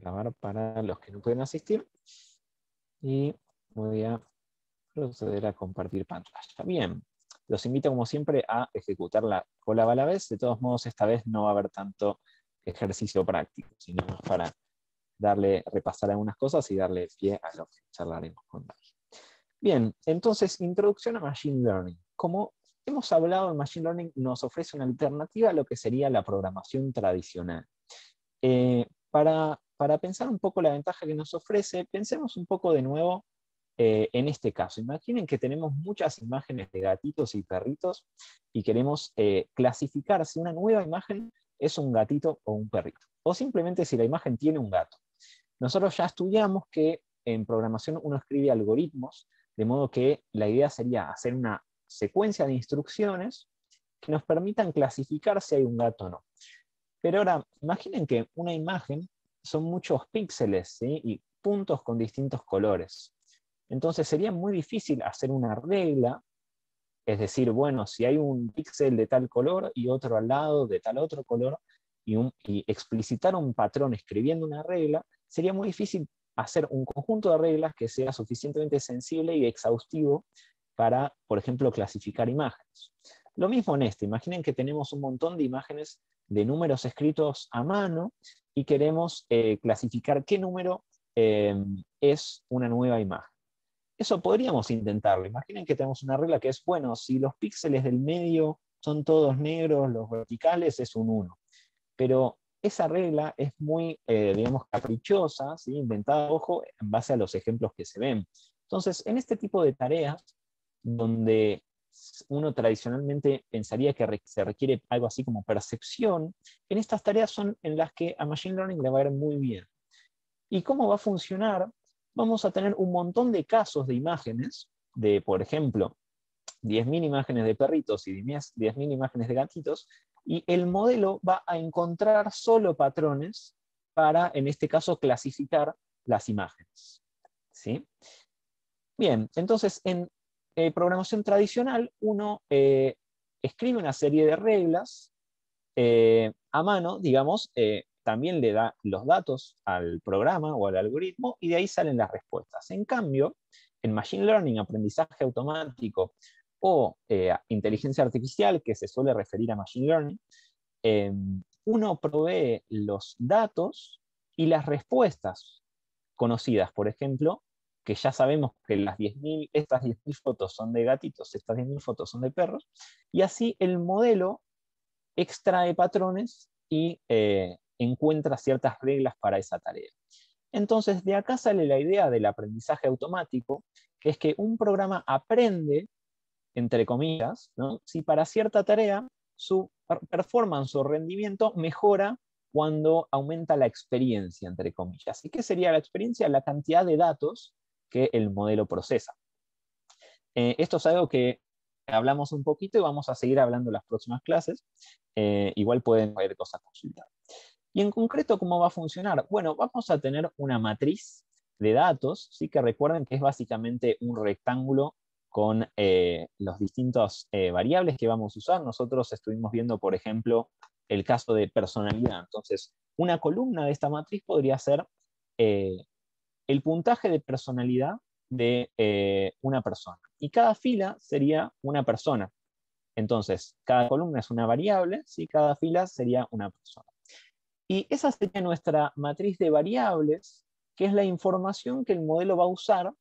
grabar para los que no pueden asistir. Y voy a proceder a compartir pantalla. Bien, los invito como siempre a ejecutar la cola a la vez. De todos modos, esta vez no va a haber tanto ejercicio práctico, sino más para repasar algunas cosas y darle pie a lo que charlaremos con David. Bien, entonces, introducción a Machine Learning. Como hemos hablado, el Machine Learning nos ofrece una alternativa a lo que sería la programación tradicional. Para pensar un poco la ventaja que nos ofrece, pensemos un poco de nuevo en este caso. Imaginen que tenemos muchas imágenes de gatitos y perritos y queremos clasificar si una nueva imagen es un gatito o un perrito, o simplemente si la imagen tiene un gato. Nosotros ya estudiamos que en programación uno escribe algoritmos, de modo que la idea sería hacer una secuencia de instrucciones que nos permitan clasificar si hay un gato o no. Pero ahora, imaginen que una imagen son muchos píxeles, ¿sí? Y puntos con distintos colores. Entonces sería muy difícil hacer una regla, es decir, bueno, si hay un píxel de tal color y otro al lado de tal otro color, y explicitar un patrón escribiendo una regla, sería muy difícil hacer un conjunto de reglas que sea suficientemente sensible y exhaustivo para, por ejemplo, clasificar imágenes. Lo mismo en este, imaginen que tenemos un montón de imágenes de números escritos a mano y queremos clasificar qué número es una nueva imagen. Eso podríamos intentarlo. Imaginen que tenemos una regla que es, bueno, si los píxeles del medio son todos negros, los verticales es un 1. Pero esa regla es muy, digamos, caprichosa, ¿sí? Inventada, ojo, en base a los ejemplos que se ven. Entonces, en este tipo de tareas, donde uno tradicionalmente pensaría que se requiere algo así como percepción, en estas tareas son en las que a Machine Learning le va a ir muy bien. ¿Y cómo va a funcionar? Vamos a tener un montón de casos de imágenes, de, por ejemplo, 10.000 imágenes de perritos y 10.000 imágenes de gatitos, y el modelo va a encontrar solo patrones para, en este caso, clasificar las imágenes. ¿Sí? Bien, entonces en programación tradicional uno escribe una serie de reglas a mano, digamos, también le da los datos al programa o al algoritmo y de ahí salen las respuestas. En cambio, en Machine Learning, aprendizaje automático o inteligencia artificial, que se suele referir a Machine Learning, uno provee los datos y las respuestas conocidas, por ejemplo, que ya sabemos que estas 10.000 fotos son de gatitos, estas 10.000 fotos son de perros, y así el modelo extrae patrones y encuentra ciertas reglas para esa tarea. Entonces, de acá sale la idea del aprendizaje automático, que es que un programa aprende, entre comillas, ¿no? Si para cierta tarea su performance o rendimiento mejora cuando aumenta la experiencia, entre comillas. ¿Y qué sería la experiencia? La cantidad de datos que el modelo procesa. Esto es algo que hablamos un poquito y vamos a seguir hablando en las próximas clases. Igual pueden ver cosas a consultar. Y en concreto, ¿cómo va a funcionar? Bueno, vamos a tener una matriz de datos, ¿sí? Que recuerden que es básicamente un rectángulo con los distintos variables que vamos a usar. Nosotros estuvimos viendo, por ejemplo, el caso de personalidad. Entonces, una columna de esta matriz podría ser el puntaje de personalidad de una persona. Y cada fila sería una persona. Entonces, cada columna es una variable, ¿sí? Cada fila sería una persona. Y esa sería nuestra matriz de variables, que es la información que el modelo va a usar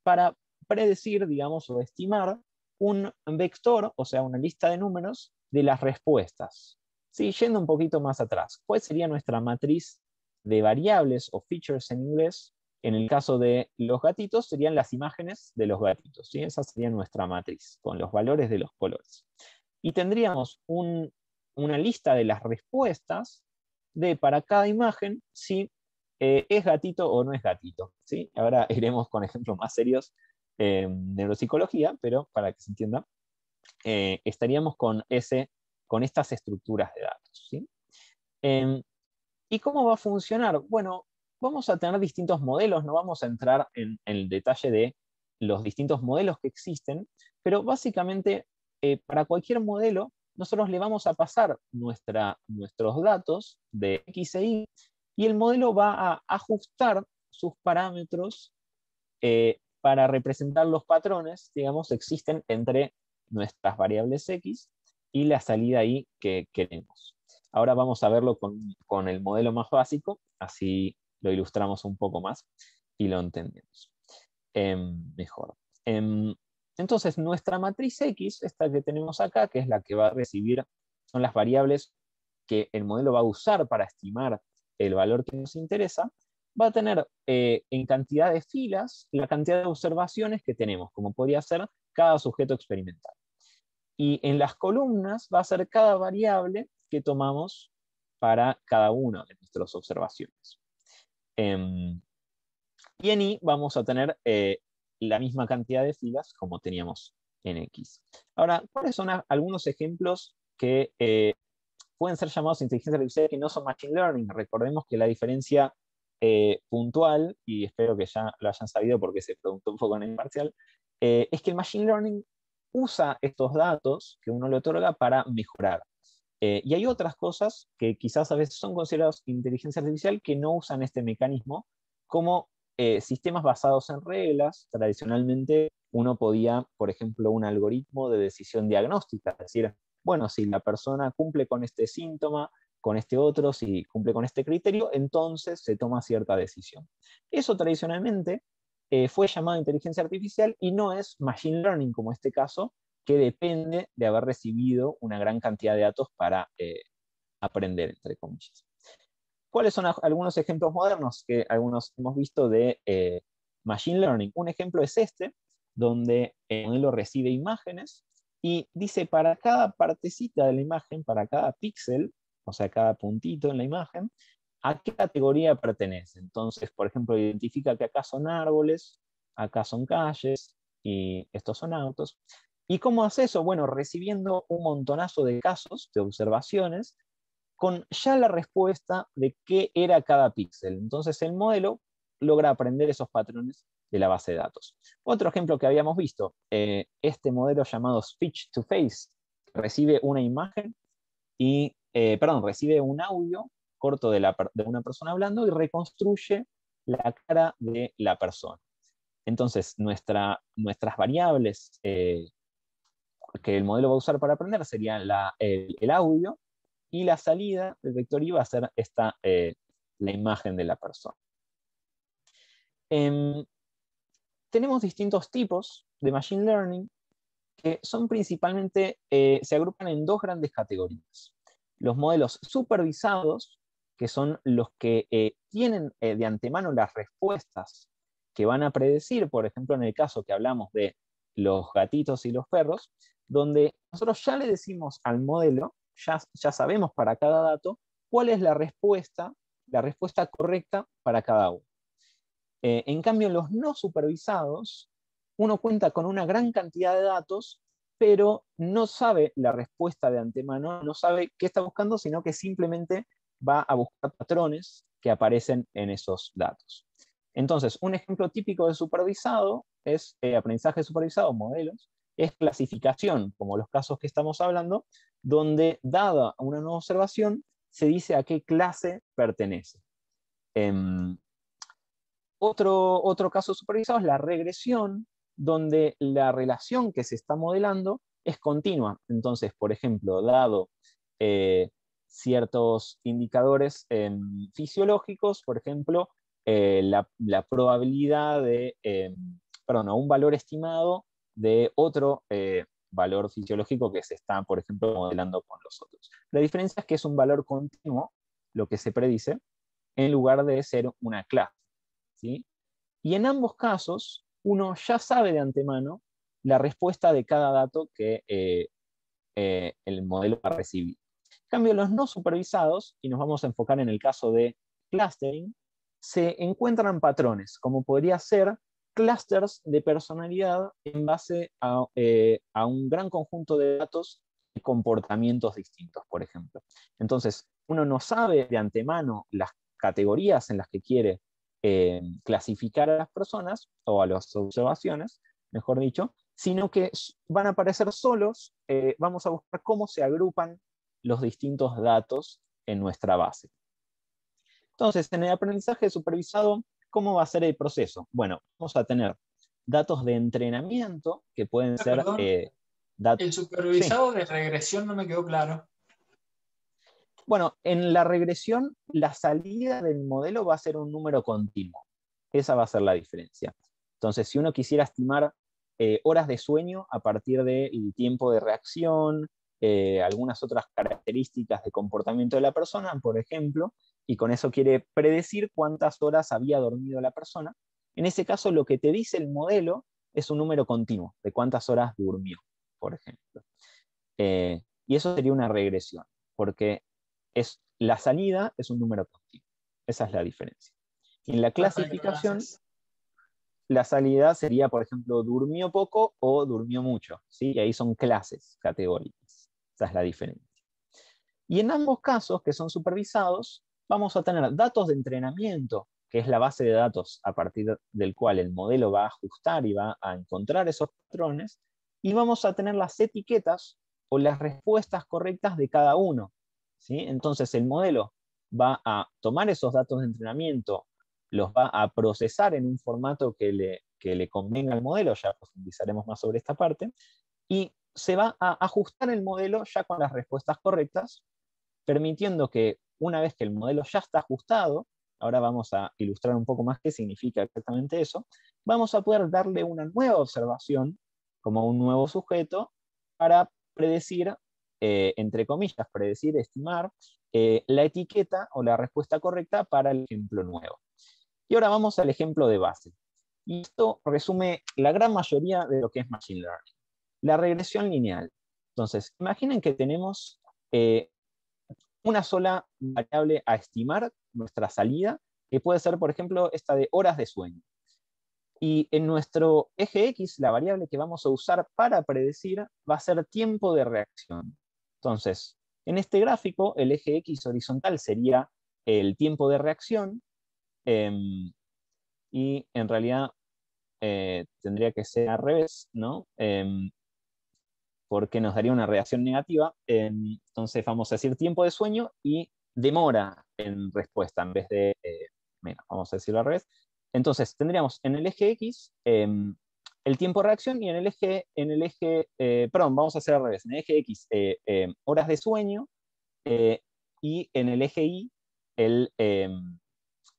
para predecir, digamos, o estimar un vector, o sea, una lista de números de las respuestas. ¿Sí? Yendo un poquito más atrás, ¿cuál sería nuestra matriz de variables o features en inglés? En el caso de los gatitos, serían las imágenes de los gatitos, ¿sí? Esa sería nuestra matriz, con los valores de los colores. Y tendríamos una lista de las respuestas de para cada imagen si es gatito o no es gatito, ¿sí? Ahora iremos con ejemplos más serios en neuropsicología, pero para que se entienda, estaríamos con estas estructuras de datos, ¿sí? ¿Y cómo va a funcionar? Bueno, vamos a tener distintos modelos, no vamos a entrar en el detalle de los distintos modelos que existen, pero básicamente para cualquier modelo nosotros le vamos a pasar nuestros datos de X e Y y el modelo va a ajustar sus parámetros para representar los patrones, digamos, existen entre nuestras variables X y la salida Y que queremos. Ahora vamos a verlo con el modelo más básico, así lo ilustramos un poco más y lo entendemos mejor. Entonces, nuestra matriz X, esta que tenemos acá, que es la que va a recibir, son las variables que el modelo va a usar para estimar el valor que nos interesa, va a tener en cantidad de filas la cantidad de observaciones que tenemos, como podría ser cada sujeto experimental. Y en las columnas va a ser cada variable que tomamos para cada una de nuestras observaciones. Y en Y vamos a tener la misma cantidad de filas como teníamos en X. Ahora, ¿cuáles son algunos ejemplos que pueden ser llamados inteligencia artificial que no son machine learning? Recordemos que la diferencia puntual, y espero que ya lo hayan sabido porque se preguntó un poco en el parcial, es que el machine learning usa estos datos que uno le otorga para mejorar. Y hay otras cosas que quizás a veces son consideradas inteligencia artificial que no usan este mecanismo, como sistemas basados en reglas. Tradicionalmente uno podía, por ejemplo, un algoritmo de decisión diagnóstica, es decir, bueno, si la persona cumple con este síntoma, con este otro, si cumple con este criterio, entonces se toma cierta decisión. Eso tradicionalmente fue llamado inteligencia artificial y no es machine learning, como este caso, que depende de haber recibido una gran cantidad de datos para aprender, entre comillas. ¿Cuáles son algunos ejemplos modernos que algunos hemos visto de machine learning? Un ejemplo es este, donde el modelo recibe imágenes y dice para cada partecita de la imagen, para cada píxel, o sea, cada puntito en la imagen, a qué categoría pertenece. Entonces, por ejemplo, identifica que acá son árboles, acá son calles y estos son autos. ¿Y cómo hace eso? Bueno, recibiendo un montonazo de casos, de observaciones, con ya la respuesta de qué era cada píxel. Entonces el modelo logra aprender esos patrones de la base de datos. Otro ejemplo que habíamos visto, este modelo llamado Speech to Face, recibe una imagen y, recibe un audio corto de una persona hablando y reconstruye la cara de la persona. Entonces, nuestras variables que el modelo va a usar para aprender serían el audio, y la salida del vector I va a ser la imagen de la persona. Tenemos distintos tipos de machine learning que son principalmente, se agrupan en dos grandes categorías. Los modelos supervisados, que son los que tienen de antemano las respuestas que van a predecir, por ejemplo, en el caso que hablamos de los gatitos y los perros, donde nosotros ya le decimos al modelo, ya sabemos para cada dato, cuál es la respuesta correcta para cada uno. En cambio, los no supervisados, uno cuenta con una gran cantidad de datos, pero no sabe la respuesta de antemano, no sabe qué está buscando, sino que simplemente va a buscar patrones que aparecen en esos datos. Entonces, un ejemplo típico de supervisado es aprendizaje supervisado, modelos, es clasificación, como los casos que estamos hablando, donde dada una nueva observación, se dice a qué clase pertenece. Otro caso supervisado es la regresión, donde la relación que se está modelando es continua. Entonces, por ejemplo, dado ciertos indicadores fisiológicos, por ejemplo, la probabilidad de, un valor estimado de otro valor fisiológico que se está, por ejemplo, modelando con los otros. La diferencia es que es un valor continuo, lo que se predice, en lugar de ser una clase. ¿Sí? Y en ambos casos, uno ya sabe de antemano la respuesta de cada dato que el modelo va a recibir. En cambio, los no supervisados, y nos vamos a enfocar en el caso de clustering, se encuentran patrones, como podría ser clusters de personalidad en base a un gran conjunto de datos y comportamientos distintos, por ejemplo. Entonces, uno no sabe de antemano las categorías en las que quiere clasificar a las personas, o a las observaciones, mejor dicho, sino que van a aparecer solos, vamos a buscar cómo se agrupan los distintos datos en nuestra base. Entonces, en el aprendizaje supervisado, ¿cómo va a ser el proceso? Bueno, vamos a tener datos de entrenamiento que pueden ser Perdón, datos... el Sí. supervisado de regresión no me quedó claro. Bueno, en la regresión, la salida del modelo va a ser un número continuo. Esa va a ser la diferencia. Entonces, si uno quisiera estimar horas de sueño a partir del tiempo de reacción, algunas otras características de comportamiento de la persona, por ejemplo, y con eso quiere predecir cuántas horas había dormido la persona, en ese caso lo que te dice el modelo es un número continuo de cuántas horas durmió, por ejemplo. Y eso sería una regresión, porque la salida es un número continuo. Esa es la diferencia. Y en la Perfecto, clasificación, gracias. la salida sería, por ejemplo, durmió poco o durmió mucho, ¿sí? Y ahí son clases categóricas. Esa es la diferencia. Y en ambos casos, que son supervisados, vamos a tener datos de entrenamiento, que es la base de datos a partir del cual el modelo va a ajustar y va a encontrar esos patrones, y vamos a tener las etiquetas o las respuestas correctas de cada uno, ¿sí? Entonces el modelo va a tomar esos datos de entrenamiento, los va a procesar en un formato que le convenga al modelo, ya profundizaremos más sobre esta parte, y se va a ajustar el modelo ya con las respuestas correctas, permitiendo que una vez que el modelo ya está ajustado, ahora vamos a ilustrar un poco más qué significa exactamente eso, vamos a poder darle una nueva observación como un nuevo sujeto para predecir, entre comillas, predecir, estimar la etiqueta o la respuesta correcta para el ejemplo nuevo. Y ahora vamos al ejemplo de base. Y esto resume la gran mayoría de lo que es Machine Learning. La regresión lineal. Entonces, imaginen que tenemos una sola variable a estimar, nuestra salida, que puede ser, por ejemplo, esta de horas de sueño. Y en nuestro eje X, la variable que vamos a usar para predecir va a ser tiempo de reacción. Entonces, en este gráfico, el eje X horizontal sería el tiempo de reacción, y en realidad tendría que ser al revés, ¿no? Porque nos daría una reacción negativa. Entonces vamos a decir tiempo de sueño y demora en respuesta en vez de, vamos a decirlo al revés. Entonces tendríamos en el eje X el tiempo de reacción, y perdón, vamos a hacer al revés, en el eje X horas de sueño, y en el eje Y el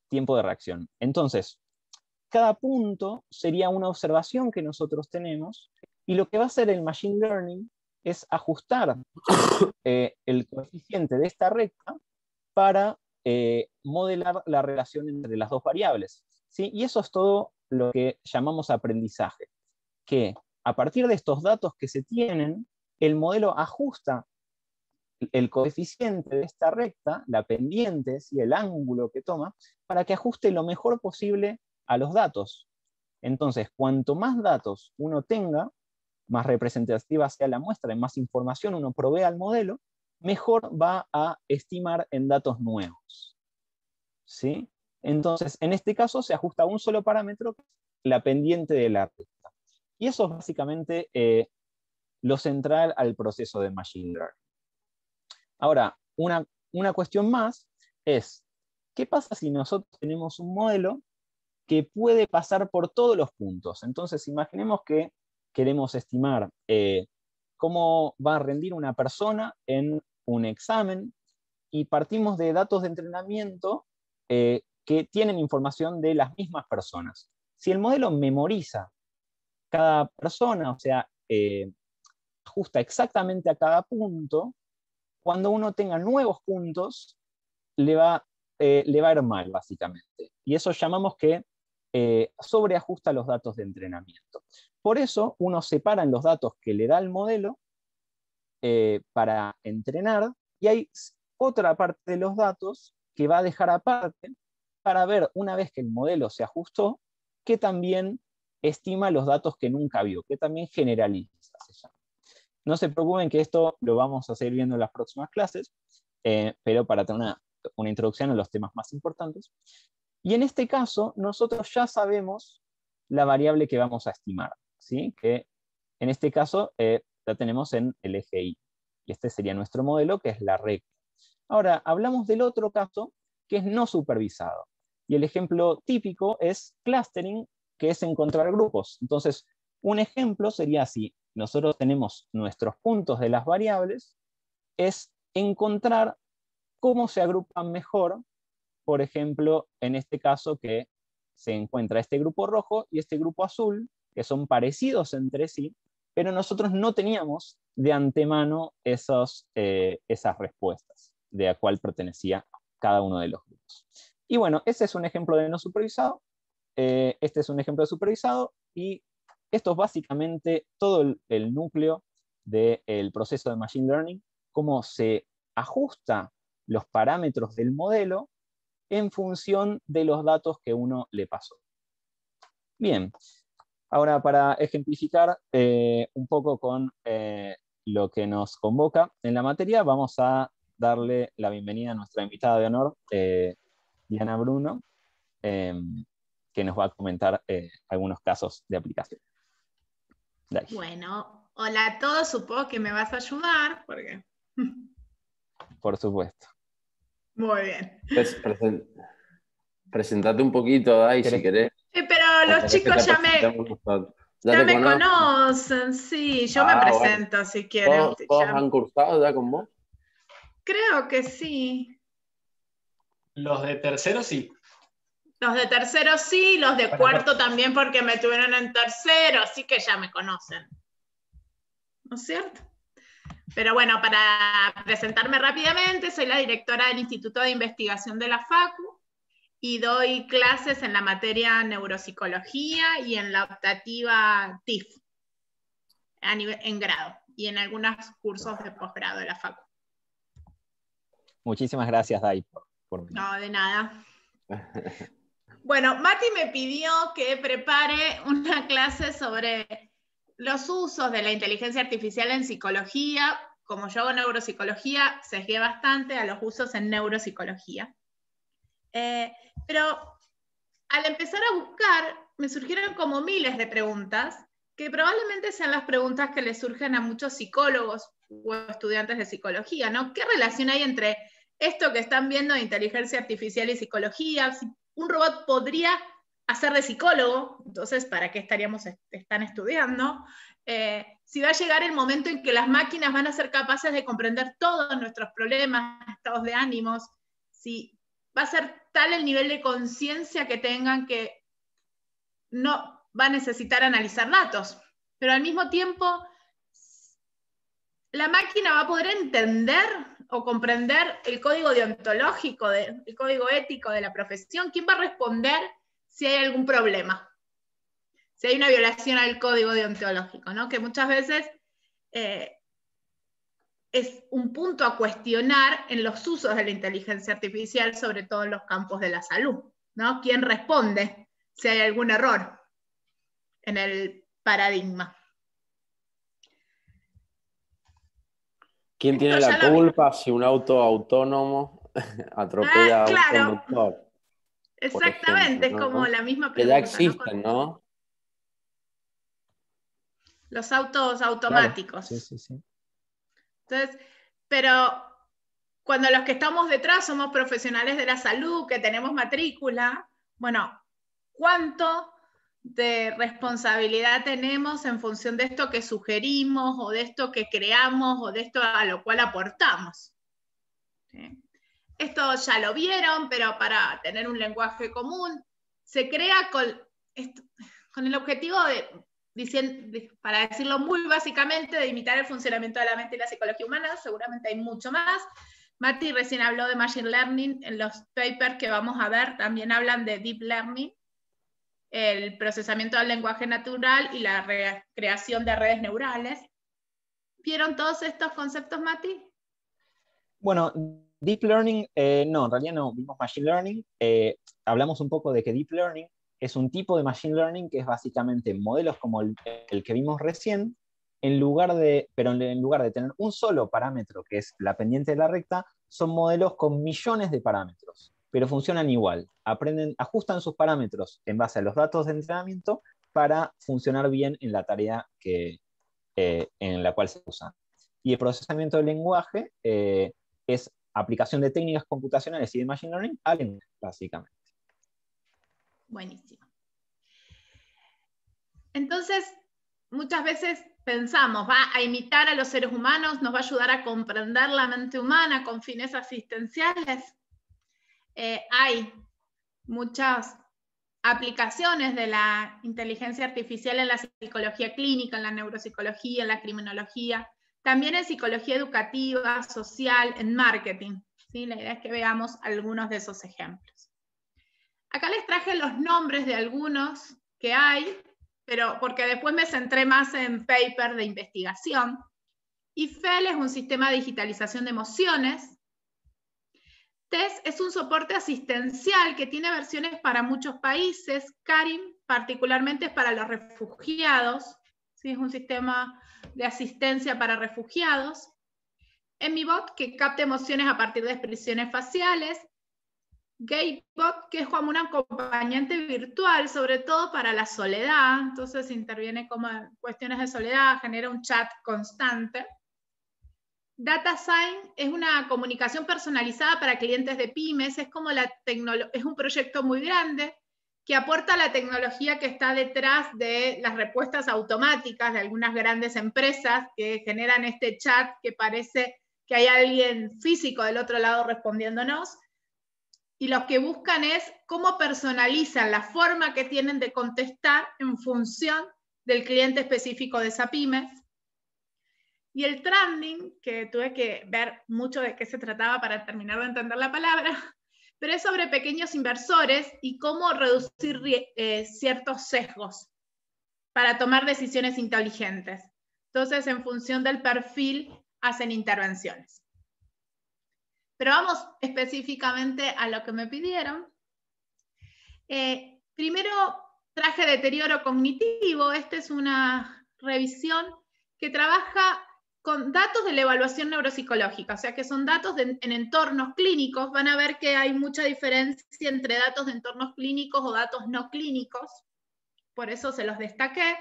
tiempo de reacción. Entonces, cada punto sería una observación que nosotros tenemos, y lo que va a hacer el Machine Learning es ajustar el coeficiente de esta recta para modelar la relación entre las dos variables, ¿sí? Y eso es todo lo que llamamos aprendizaje, que a partir de estos datos que se tienen, el modelo ajusta el coeficiente de esta recta, la pendiente, ¿sí? El ángulo que toma, para que ajuste lo mejor posible a los datos. Entonces, cuanto más datos uno tenga, más representativa sea la muestra, y más información uno provee al modelo, mejor va a estimar en datos nuevos, ¿sí? Entonces, en este caso se ajusta a un solo parámetro, la pendiente de la recta. Y eso es básicamente lo central al proceso de Machine Learning. Ahora, una cuestión más es, ¿qué pasa si nosotros tenemos un modelo que puede pasar por todos los puntos? Entonces, imaginemos que queremos estimar cómo va a rendir una persona en un examen, y partimos de datos de entrenamiento que tienen información de las mismas personas. Si el modelo memoriza cada persona, o sea, ajusta exactamente a cada punto, cuando uno tenga nuevos puntos, le va a ir mal, básicamente. Y eso llamamos que sobreajusta los datos de entrenamiento. Por eso uno separa en los datos que le da el modelo para entrenar, y hay otra parte de los datos que va a dejar aparte para ver, una vez que el modelo se ajustó, que también estima los datos que nunca vio, que también generaliza, se llama. No se preocupen que esto lo vamos a seguir viendo en las próximas clases, pero para tener una introducción a los temas más importantes. Y en este caso, nosotros ya sabemos la variable que vamos a estimar, ¿sí? Que en este caso la tenemos en el eje Y. Y este sería nuestro modelo, que es la recta. Ahora, hablamos del otro caso, que es no supervisado. Y el ejemplo típico es clustering, que es encontrar grupos. Entonces, un ejemplo sería si nosotros tenemos nuestros puntos de las variables, es encontrar cómo se agrupan mejor, por ejemplo, en este caso que se encuentra este grupo rojo y este grupo azul, que son parecidos entre sí, pero nosotros no teníamos de antemano esas respuestas de a cuál pertenecía cada uno de los grupos. Y bueno, ese es un ejemplo de no supervisado, este es un ejemplo de supervisado, y esto es básicamente todo el núcleo del proceso de Machine Learning, cómo se ajusta los parámetros del modelo en función de los datos que uno le pasó. Bien, ahora para ejemplificar un poco con lo que nos convoca en la materia, vamos a darle la bienvenida a nuestra invitada de honor, Diana Bruno, que nos va a comentar algunos casos de aplicación. Dale. Bueno, hola a todos, supongo que me vas a ayudar, porque... Por supuesto. Muy bien. Presentate un poquito, Dai, si querés. Pero los chicos ya me conocen, sí, yo me presento, bueno, si quieren. ¿Todos han cursado ya con vos? Creo que sí. Los de tercero sí. Los de tercero sí, los de cuarto también, porque me tuvieron en tercero, así que ya me conocen. ¿No es cierto? Pero bueno, para presentarme rápidamente, soy la directora del Instituto de Investigación de la FACU y doy clases en la materia neuropsicología y en la optativa TIF, en grado, y en algunos cursos de posgrado de la FACU. Muchísimas gracias, Dai, por venir. No, de nada. Bueno, Mati me pidió que prepare una clase sobre los usos de la inteligencia artificial en psicología. Como yo hago neuropsicología, sesgué bastante a los usos en neuropsicología. Pero al empezar a buscar, me surgieron como miles de preguntas, que probablemente sean las preguntas que le surgen a muchos psicólogos o estudiantes de psicología, ¿no? ¿Qué relación hay entre esto que están viendo de inteligencia artificial y psicología? Si un robot podría hacer de psicólogo, entonces, ¿para qué están estudiando? Si va a llegar el momento en que las máquinas van a ser capaces de comprender todos nuestros problemas, estados de ánimos, si va a ser tal el nivel de conciencia que tengan que no va a necesitar analizar datos, pero al mismo tiempo la máquina va a poder entender o comprender el código deontológico, el código ético de la profesión. ¿Quién va a responder si hay algún problema? Si hay una violación al código deontológico, ¿no? Que muchas veces es un punto a cuestionar en los usos de la inteligencia artificial, sobre todo en los campos de la salud, ¿no? ¿Quién responde si hay algún error en el paradigma? ¿Quién tiene la culpa si un auto autónomo atropella a un conductor? Exactamente, ejemplo, ¿no? Es como la misma pregunta. Que ya existen, ¿no? Los autos automáticos. Claro. Sí. Entonces, pero cuando los que estamos detrás somos profesionales de la salud, que tenemos matrícula, bueno, ¿cuánto de responsabilidad tenemos en función de esto que sugerimos, o de esto que creamos, o de esto a lo cual aportamos? ¿Sí? Esto ya lo vieron, pero para tener un lenguaje común, se crea con el objetivo para decirlo muy básicamente, de imitar el funcionamiento de la mente y la psicología humana. Seguramente hay mucho más. Mati recién habló de Machine Learning, en los papers que vamos a ver también hablan de Deep Learning, el procesamiento del lenguaje natural y la creación de redes neurales. ¿Vieron todos estos conceptos, Mati? Bueno, Deep Learning, no, en realidad no, vimos Machine Learning. Hablamos un poco de que Deep Learning es un tipo de Machine Learning que es básicamente modelos como el que vimos recién, pero en lugar de tener un solo parámetro, que es la pendiente de la recta, son modelos con millones de parámetros, pero funcionan igual. Ajustan sus parámetros en base a los datos de entrenamiento para funcionar bien en la tarea en la cual se usan. Y el procesamiento del lenguaje es aplicación de técnicas computacionales y de Machine Learning al lenguaje, básicamente. Buenísimo. Entonces, muchas veces pensamos, va a imitar a los seres humanos, nos va a ayudar a comprender la mente humana con fines asistenciales. Hay muchas aplicaciones de la inteligencia artificial en la psicología clínica, en la neuropsicología, en la criminología, también en psicología educativa, social, en marketing. ¿Sí? La idea es que veamos algunos de esos ejemplos. Acá les traje los nombres de algunos que hay, pero porque después me centré más en paper de investigación. IFEL es un sistema de digitalización de emociones. TESS es un soporte asistencial que tiene versiones para muchos países. CARIM particularmente es para los refugiados. ¿Sí? Es un sistema de asistencia para refugiados. EmiBot, que capta emociones a partir de expresiones faciales. Gatebot, que es como un acompañante virtual, sobre todo para la soledad, entonces interviene como en cuestiones de soledad, genera un chat constante. DataSign es una comunicación personalizada para clientes de pymes, es como es un proyecto muy grande que aporta la tecnología que está detrás de las respuestas automáticas de algunas grandes empresas que generan este chat que parece que hay alguien físico del otro lado respondiéndonos. Y lo que buscan es cómo personalizan la forma que tienen de contestar en función del cliente específico de esa pyme. Y el trending, que tuve que ver mucho de qué se trataba para terminar de entender la palabra, pero es sobre pequeños inversores y cómo reducir ciertos sesgos para tomar decisiones inteligentes. Entonces, en función del perfil, hacen intervenciones. Pero vamos específicamente a lo que me pidieron. Primero traje deterioro cognitivo. Esta es una revisión que trabaja con datos de la evaluación neuropsicológica, o sea que son datos en entornos clínicos. Van a ver que hay mucha diferencia entre datos de entornos clínicos o datos no clínicos. Por eso se los destaqué.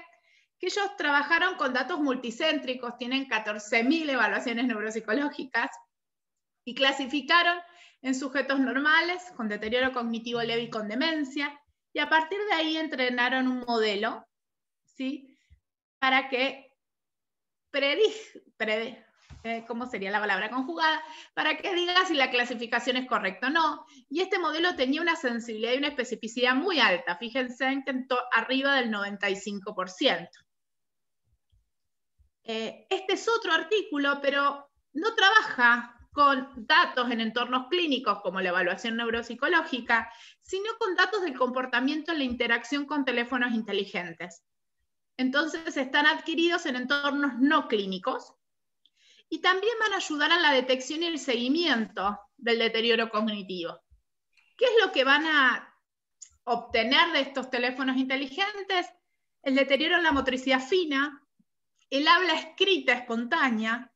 Que ellos trabajaron con datos multicéntricos, tienen 14.000 evaluaciones neuropsicológicas, y clasificaron en sujetos normales, con deterioro cognitivo leve y con demencia, y a partir de ahí entrenaron un modelo, ¿sí? Para que ¿cómo sería la palabra conjugada? Para que diga si la clasificación es correcta o no. Y este modelo tenía una sensibilidad y una especificidad muy alta, fíjense en que arriba del 95%. Este es otro artículo, pero no trabaja con datos en entornos clínicos como la evaluación neuropsicológica, sino con datos del comportamiento en la interacción con teléfonos inteligentes. Entonces están adquiridos en entornos no clínicos y también van a ayudar a la detección y el seguimiento del deterioro cognitivo. ¿Qué es lo que van a obtener de estos teléfonos inteligentes? El deterioro en la motricidad fina, el habla escrita espontánea,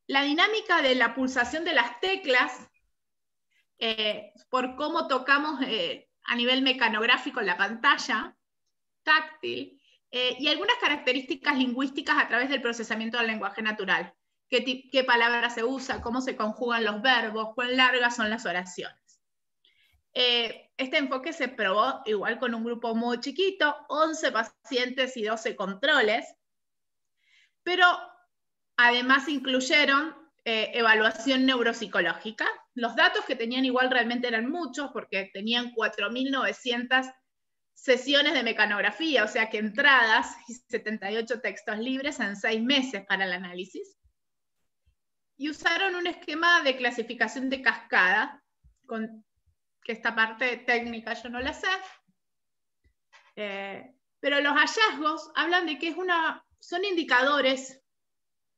la dinámica de la pulsación de las teclas, por cómo tocamos a nivel mecanográfico en la pantalla, táctil, y algunas características lingüísticas a través del procesamiento del lenguaje natural. ¿Qué palabras se usa? ¿Cómo se conjugan los verbos? ¿Cuán largas son las oraciones? Este enfoque se probó igual con un grupo muy chiquito, 11 pacientes y 12 controles, pero además incluyeron evaluación neuropsicológica. Los datos que tenían igual realmente eran muchos, porque tenían 4.900 sesiones de mecanografía, o sea que entradas y 78 textos libres en 6 meses para el análisis. Y usaron un esquema de clasificación de cascada, que esta parte técnica yo no la sé, pero los hallazgos hablan de que son indicadores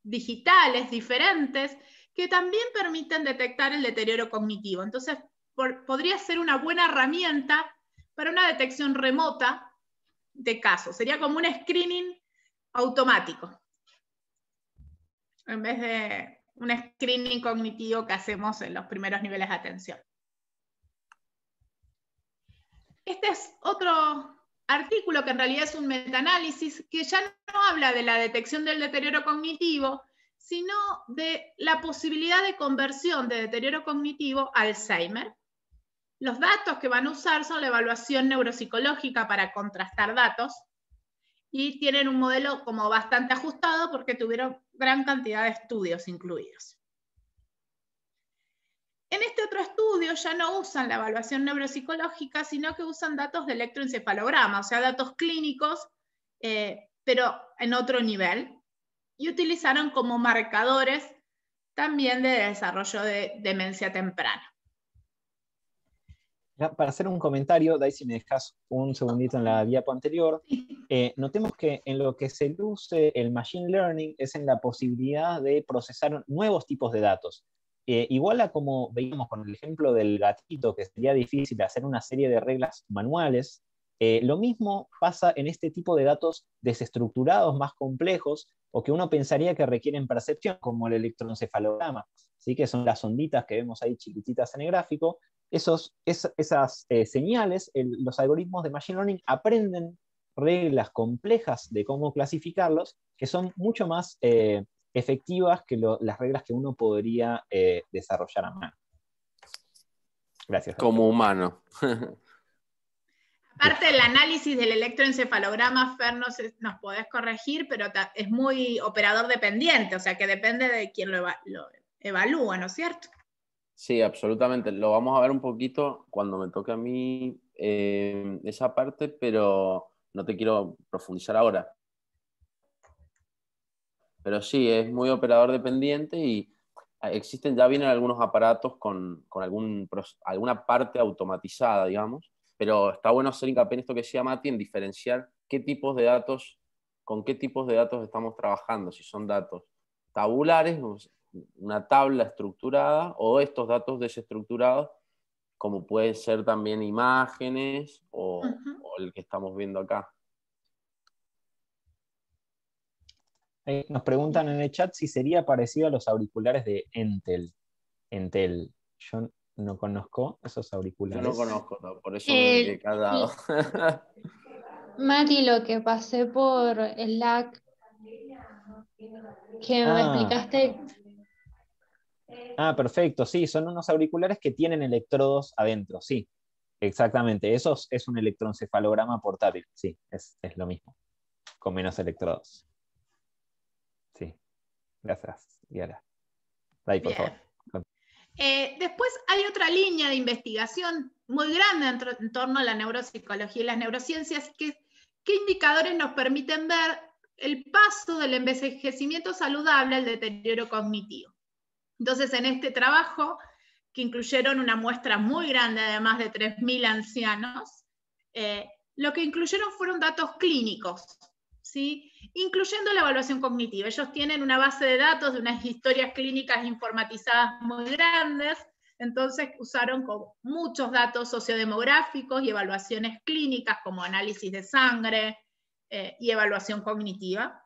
digitales diferentes que también permiten detectar el deterioro cognitivo. Entonces, podría ser una buena herramienta para una detección remota de casos. Sería como un screening automático, en vez de un screening cognitivo que hacemos en los primeros niveles de atención. Este es otro artículo que en realidad es un metaanálisis que ya no habla de la detección del deterioro cognitivo, sino de la posibilidad de conversión de deterioro cognitivo a Alzheimer. Los datos que van a usar son la evaluación neuropsicológica para contrastar datos, y tienen un modelo como bastante ajustado porque tuvieron gran cantidad de estudios incluidos. En este otro estudio ya no usan la evaluación neuropsicológica, sino que usan datos de electroencefalograma, o sea, datos clínicos, pero en otro nivel, y utilizaron como marcadores también de desarrollo de demencia temprana. Para hacer un comentario, Dai, si me dejas un segundito en la diapo anterior, notemos que en lo que se luce el Machine Learning es en la posibilidad de procesar nuevos tipos de datos. Igual a como veíamos con el ejemplo del gatito, que sería difícil hacer una serie de reglas manuales, lo mismo pasa en este tipo de datos desestructurados, más complejos, o que uno pensaría que requieren percepción, como el electroencefalograma, ¿sí? Que son las onditas que vemos ahí chiquititas en el gráfico. Esas señales, los algoritmos de Machine Learning aprenden reglas complejas de cómo clasificarlos, que son mucho más efectivas que las reglas que uno podría desarrollar a mano. Gracias. Como humano. Aparte del análisis del electroencefalograma, Fer, nos podés corregir, pero es muy operador dependiente, o sea que depende de quién lo evalúa, ¿no es cierto? Sí, absolutamente. Lo vamos a ver un poquito cuando me toque a mí esa parte, pero no te quiero profundizar ahora. Pero sí, es muy operador dependiente y ya vienen algunos aparatos con alguna parte automatizada, digamos, pero está bueno hacer hincapié en esto que decía Mati, en diferenciar con qué tipos de datos estamos trabajando, si son datos tabulares, una tabla estructurada, o estos datos desestructurados, como pueden ser también imágenes o el que estamos viendo acá. Nos preguntan en el chat si sería parecido a los auriculares de Entel. Yo no conozco esos auriculares. Yo no conozco, por eso me quedé callado. Mati, lo que pasé por el LAC, que me explicaste. Perfecto, sí, son unos auriculares que tienen electrodos adentro, sí, exactamente. Eso es un electroencefalograma portátil, sí, es lo mismo, con menos electrodos. Sí, gracias, Yara. Dai, por favor. Después hay otra línea de investigación muy grande en torno a la neuropsicología y las neurociencias, ¿qué indicadores nos permiten ver el paso del envejecimiento saludable al deterioro cognitivo? Entonces, en este trabajo, que incluyeron una muestra muy grande de más de 3.000 ancianos, lo que incluyeron fueron datos clínicos, ¿sí? Incluyendo la evaluación cognitiva. Ellos tienen una base de datos de unas historias clínicas informatizadas muy grandes, entonces usaron muchos datos sociodemográficos y evaluaciones clínicas como análisis de sangre y evaluación cognitiva.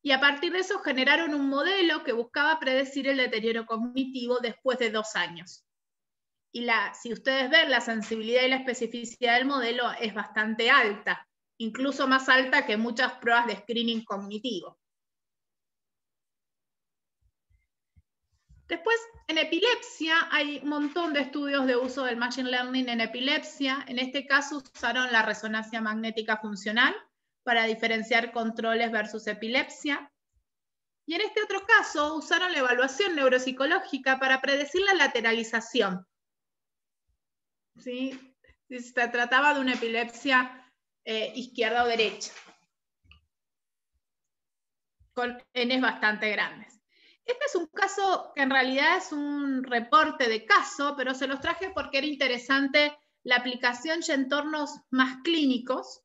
Y a partir de eso generaron un modelo que buscaba predecir el deterioro cognitivo después de 2 años. Y si ustedes ven, la sensibilidad y la especificidad del modelo es bastante alta, incluso más alta que muchas pruebas de screening cognitivo. Después, en epilepsia, hay un montón de estudios de uso del Machine Learning en epilepsia. En este caso usaron la resonancia magnética funcional para diferenciar controles versus epilepsia. Y en este otro caso usaron la evaluación neuropsicológica para predecir la lateralización. ¿Sí? Se trataba de una epilepsia izquierda o derecha, con N bastante grandes. Este es un caso que en realidad es un reporte de caso, pero se los traje porque era interesante la aplicación ya en entornos más clínicos,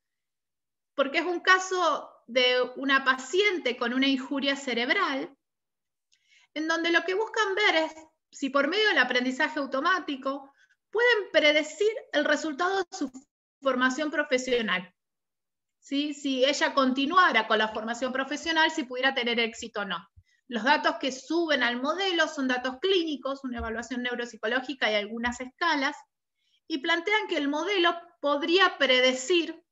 porque es un caso de una paciente con una injuria cerebral, en donde lo que buscan ver es si por medio del aprendizaje automático pueden predecir el resultado de su formación profesional. ¿Sí? Si ella continuara con la formación profesional, si pudiera tener éxito o no. Los datos que suben al modelo son datos clínicos, una evaluación neuropsicológica y algunas escalas, y plantean que el modelo podría predecir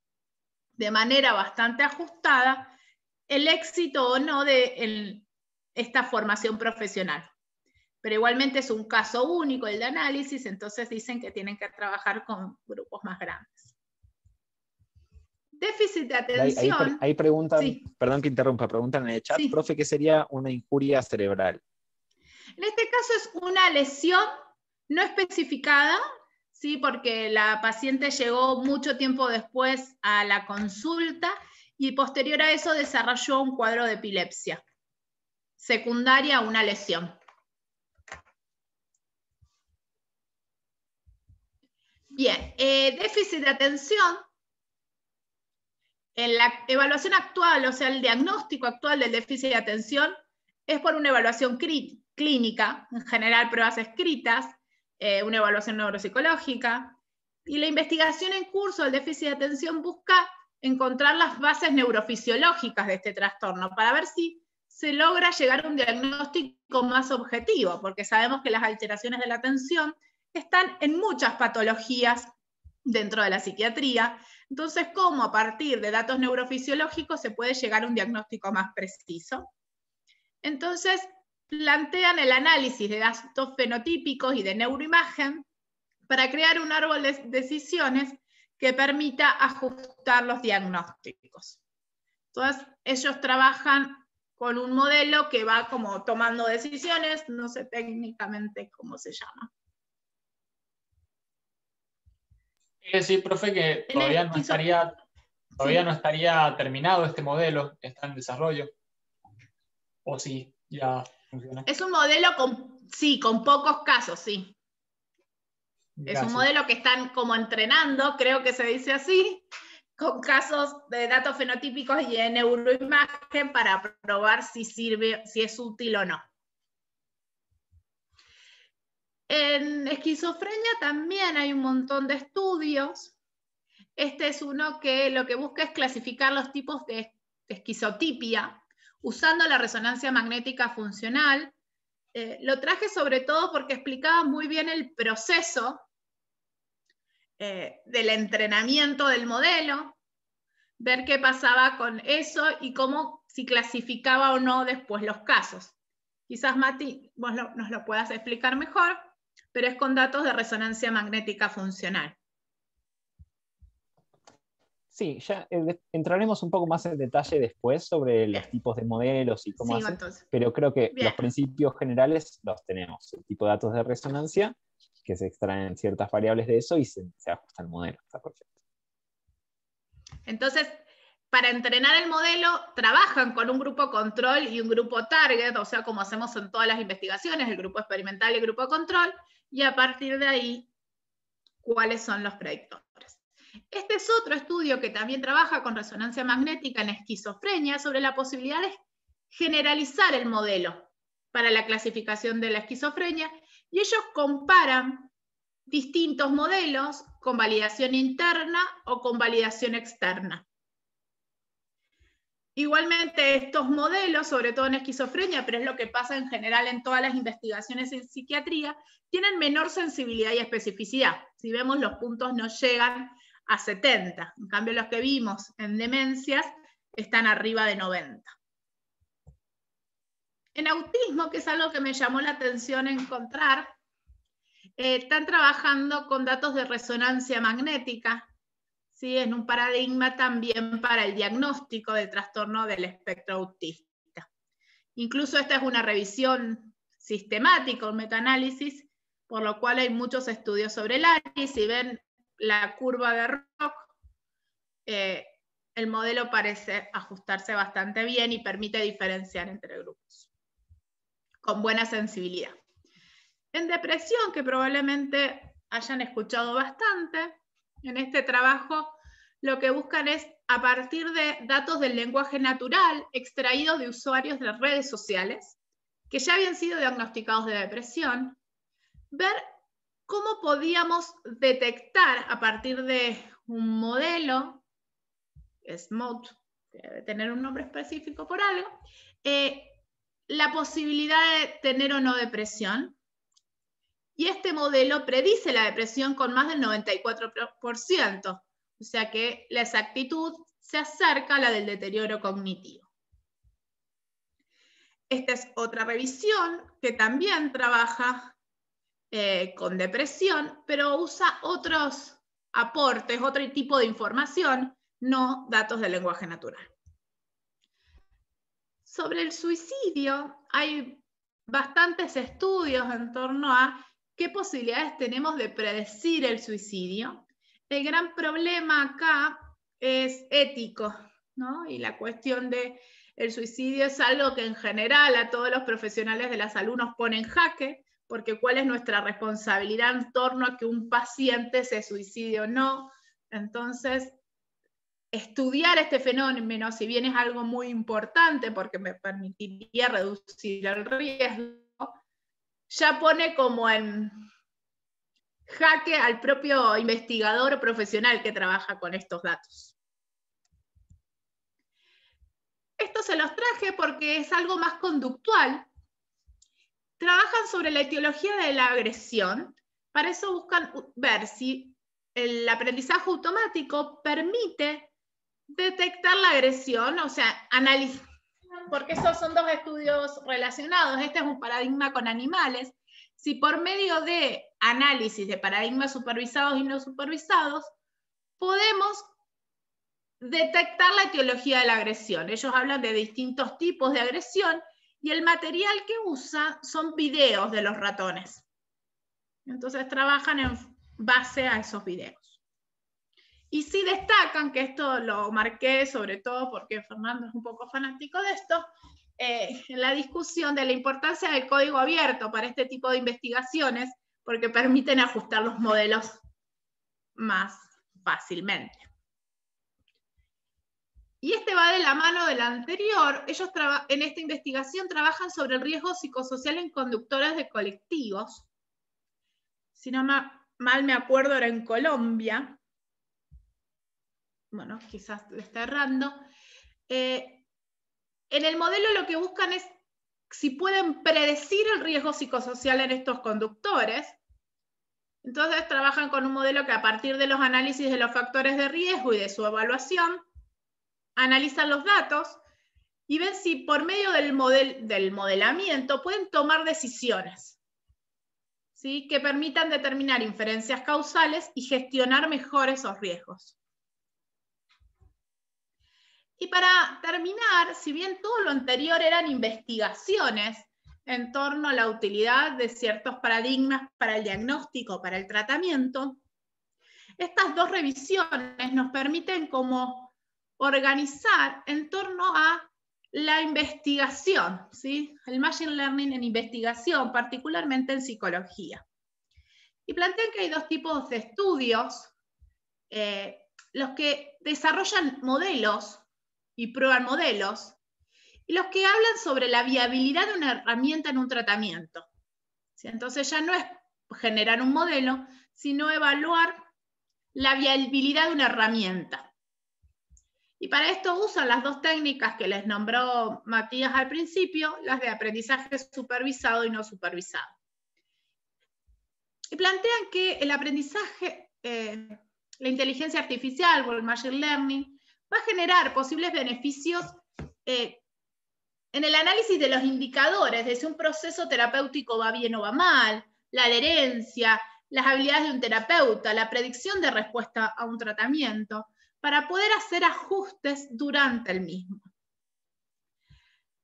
de manera bastante ajustada el éxito o no esta formación profesional. Pero igualmente es un caso único el de análisis, entonces dicen que tienen que trabajar con grupos más grandes. Déficit de atención. Ahí preguntan, sí. Perdón que interrumpa, preguntan en el chat, Sí. profe, ¿qué sería una injuria cerebral? En este caso es una lesión no especificada, ¿sí? Porque la paciente llegó mucho tiempo después a la consulta y posterior a eso desarrolló un cuadro de epilepsia, secundaria a una lesión. Bien, déficit de atención. En la evaluación actual, o sea, el diagnóstico actual del déficit de atención es por una evaluación clínica, en general pruebas escritas, una evaluación neuropsicológica, y la investigación en curso del déficit de atención busca encontrar las bases neurofisiológicas de este trastorno para ver si se logra llegar a un diagnóstico más objetivo, porque sabemos que las alteraciones de la atención están en muchas patologías dentro de la psiquiatría. Entonces, ¿cómo a partir de datos neurofisiológicos se puede llegar a un diagnóstico más preciso? Entonces, plantean el análisis de datos fenotípicos y de neuroimagen para crear un árbol de decisiones que permita ajustar los diagnósticos. Entonces, ellos trabajan con un modelo que va como tomando decisiones, no sé técnicamente cómo se llama. Es decir, profe, que todavía no estaría terminado este modelo, está en desarrollo. ¿O sí, ya funciona? Es un modelo con pocos casos, sí. Gracias. Es un modelo que están como entrenando, creo que se dice así, con casos de datos fenotípicos y de neuroimagen para probar si sirve, si es útil o no. En esquizofrenia también hay un montón de estudios. Este es uno que lo que busca es clasificar los tipos de esquizotipia usando la resonancia magnética funcional. Lo traje sobre todo porque explicaba muy bien el proceso del entrenamiento del modelo, ver qué pasaba con eso y cómo, si clasificaba o no después los casos. Quizás Mati, vos nos lo puedas explicar mejor, pero es con datos de resonancia magnética funcional. Sí, ya entraremos un poco más en detalle después sobre los tipos de modelos y cómo hacen, pero creo que los principios generales los tenemos. El tipo de datos de resonancia, que se extraen ciertas variables de eso y se ajusta el modelo. Está perfecto. Entonces, para entrenar el modelo, trabajan con un grupo control y un grupo target, o sea, como hacemos en todas las investigaciones, el grupo experimental y el grupo control, y a partir de ahí, ¿cuáles son los predictores? Este es otro estudio que también trabaja con resonancia magnética en esquizofrenia sobre la posibilidad de generalizar el modelo para la clasificación de la esquizofrenia, y ellos comparan distintos modelos con validación interna o con validación externa. Igualmente estos modelos, sobre todo en esquizofrenia, pero es lo que pasa en general en todas las investigaciones en psiquiatría, tienen menor sensibilidad y especificidad. Si vemos, los puntos no llegan a 70. En cambio, los que vimos en demencias están arriba de 90. En autismo, que es algo que me llamó la atención encontrar, están trabajando con datos de resonancia magnética, ¿sí? En un paradigma también para el diagnóstico del trastorno del espectro autista. Incluso esta es una revisión sistemática, un metaanálisis, por lo cual hay muchos estudios sobre el ARI. Si ven la curva de Rock, el modelo parece ajustarse bastante bien y permite diferenciar entre grupos, con buena sensibilidad. En depresión, que probablemente hayan escuchado bastante, en este trabajo lo que buscan es, a partir de datos del lenguaje natural extraídos de usuarios de las redes sociales, que ya habían sido diagnosticados de depresión, ver cómo podíamos detectar a partir de un modelo, SMOT, que debe tener un nombre específico por algo, la posibilidad de tener o no depresión. Y este modelo predice la depresión con más del 94%, o sea que la exactitud se acerca a la del deterioro cognitivo. esta es otra revisión que también trabaja con depresión, pero usa otros aportes, otro tipo de información, no datos del lenguaje natural. Sobre el suicidio, hay bastantes estudios en torno a qué posibilidades tenemos de predecir el suicidio. El gran problema acá es ético, ¿no? Y la cuestión del suicidio es algo que en general a todos los profesionales de la salud nos pone en jaque, porque ¿cuál es nuestra responsabilidad en torno a que un paciente se suicide o no? Entonces, estudiar este fenómeno, si bien es algo muy importante porque me permitiría reducir el riesgo, ya pone como en jaque al propio investigador o profesional que trabaja con estos datos. Esto se los traje porque es algo más conductual. Trabajan sobre la etiología de la agresión. Para eso buscan ver si el aprendizaje automático permite detectar la agresión, o sea, analizar, porque esos son dos estudios relacionados. Este es un paradigma con animales. Si por medio de análisis de paradigmas supervisados y no supervisados, podemos detectar la etiología de la agresión. Ellos hablan de distintos tipos de agresión y el material que usa son videos de los ratones. Entonces trabajan en base a esos videos. Y sí destacan, que esto lo marqué sobre todo porque Fernando es un poco fanático de esto, en la discusión de la importancia del código abierto para este tipo de investigaciones, porque permiten ajustar los modelos más fácilmente. Y este va de la mano del anterior. Ellos en esta investigación trabajan sobre el riesgo psicosocial en conductores de colectivos. Si no mal me acuerdo, era en Colombia. Bueno, quizás le está errando. En el modelo lo que buscan es si pueden predecir el riesgo psicosocial en estos conductores. Entonces trabajan con un modelo que a partir de los análisis de los factores de riesgo y de su evaluación, analizan los datos y ven si por medio del modelamiento pueden tomar decisiones, ¿sí?, que permitan determinar inferencias causales y gestionar mejor esos riesgos. Y para terminar, si bien todo lo anterior eran investigaciones en torno a la utilidad de ciertos paradigmas para el diagnóstico, para el tratamiento, estas dos revisiones nos permiten como organizar en torno a la investigación, ¿sí?, el machine learning en investigación, particularmente en psicología. Y plantean que hay dos tipos de estudios, los que desarrollan modelos y prueban modelos, y los que hablan sobre la viabilidad de una herramienta en un tratamiento. ¿Sí? Entonces ya no es generar un modelo, sino evaluar la viabilidad de una herramienta. Y para esto usan las dos técnicas que les nombró Matías al principio, las de aprendizaje supervisado y no supervisado. Y plantean que el aprendizaje, la inteligencia artificial o el machine learning, va a generar posibles beneficios en el análisis de los indicadores de si un proceso terapéutico va bien o va mal, la adherencia, las habilidades de un terapeuta, la predicción de respuesta a un tratamiento, para poder hacer ajustes durante el mismo.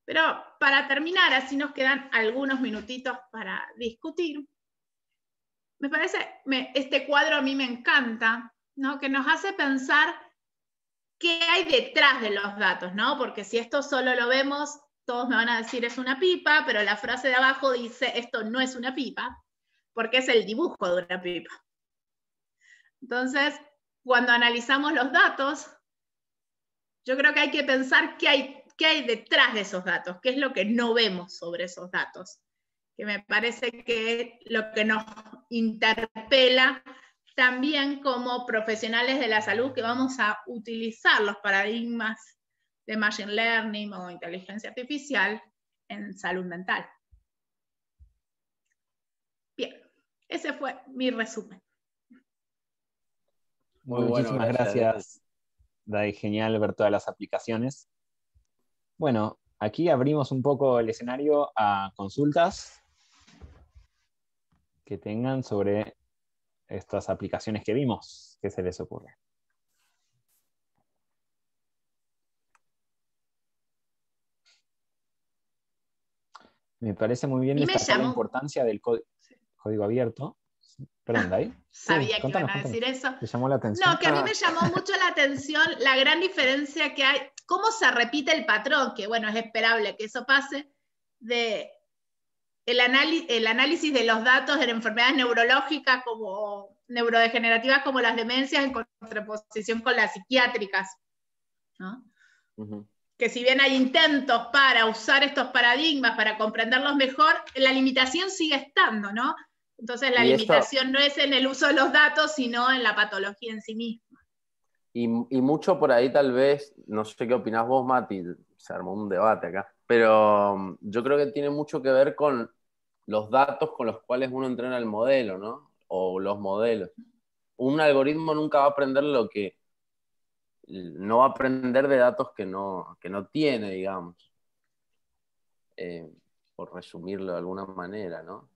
Pero para terminar, así nos quedan algunos minutitos para discutir. Me parece, este cuadro a mí me encanta, ¿no?, que nos hace pensar qué hay detrás de los datos, ¿no? Porque si esto solo lo vemos, todos me van a decir es una pipa, pero la frase de abajo dice esto no es una pipa, porque es el dibujo de una pipa. Entonces, cuando analizamos los datos, yo creo que hay que pensar qué hay detrás de esos datos, qué es lo que no vemos sobre esos datos, que me parece que es lo que nos interpela también como profesionales de la salud que vamos a utilizar los paradigmas de machine learning o inteligencia artificial en salud mental. Bien, ese fue mi resumen. Muy bueno, Muchísimas gracias, Dai, genial ver todas las aplicaciones. Bueno, aquí abrimos un poco el escenario a consultas que tengan sobre estas aplicaciones que vimos. ¿Qué se les ocurre? Me parece muy bien A mí me destacar la llamó- importancia del código abierto. Perdón, Dai. Sabía Sí, que iban contanos, a contanos. decir eso. ¿Te llamó la atención? No, que a mí me llamó mucho la atención la gran diferencia que hay, cómo se repite el patrón, que bueno, es esperable que eso pase, de el análisis de los datos en enfermedades neurológicas como neurodegenerativas como las demencias en contraposición con las psiquiátricas, ¿no? Ujú. Que si bien hay intentos para usar estos paradigmas, para comprenderlos mejor, la limitación sigue estando, ¿no? Entonces la Y esto, limitación no es en el uso de los datos, sino en la patología en sí misma. y mucho por ahí tal vez, no sé qué opinás vos, Mati, se armó un debate acá, pero yo creo que tiene mucho que ver con los datos con los cuales uno entrena el modelo, ¿no? O los modelos. Un algoritmo nunca va a aprender no va a aprender de datos que no tiene, digamos, eh, por resumirlo de alguna manera, ¿no?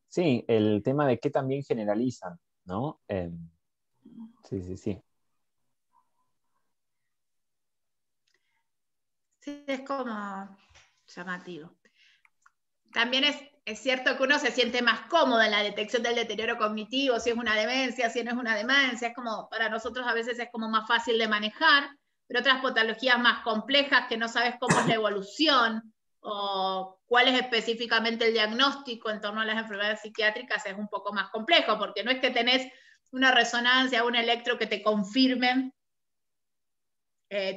Sí, el tema de qué también generalizan, ¿no? Sí, sí, sí. Sí, es como llamativo. También es cierto que uno se siente más cómodo en la detección del deterioro cognitivo, si es una demencia, si no es una demencia, es como, para nosotros a veces es como más fácil de manejar, pero otras patologías más complejas que no sabes cómo es la evolución o cuál es específicamente el diagnóstico en torno a las enfermedades psiquiátricas es un poco más complejo, porque no es que tenés una resonancia o un electro que te confirmen